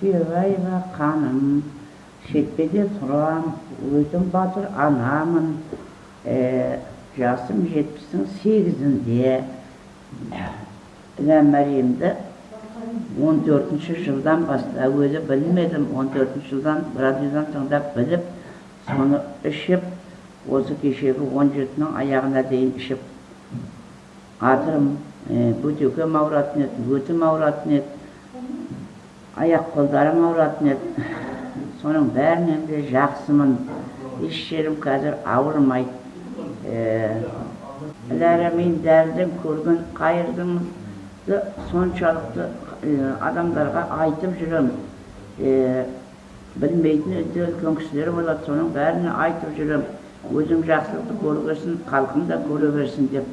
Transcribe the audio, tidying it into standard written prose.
Түйебаева ханым, шетпеде тұрам, өзім батыр анамын, жасым 78-інде. Мәриемді 14-ші жылдан бастап, өзі білмедім, 14-ші жылдан радиодан тыңдап біліп, соны ішіп, осы кешегі 17-нің аяғына дейін ішіп, атырым бөтекем ауыратын еді, өтім ауыратын еді, аяқ қолдарым ауыратын еді. Соның бәрінен де жақсымын. Еш жерім қазір ауырмайды. Мен дәрдің көрген қайырдымды соншалықты адамдарға айтып жүрем. Білмейтін үлкен кісілер болады, соның бәріне айтып жүрем. Өзім жақсылықты көре берсін, халқым да көре берсін деп.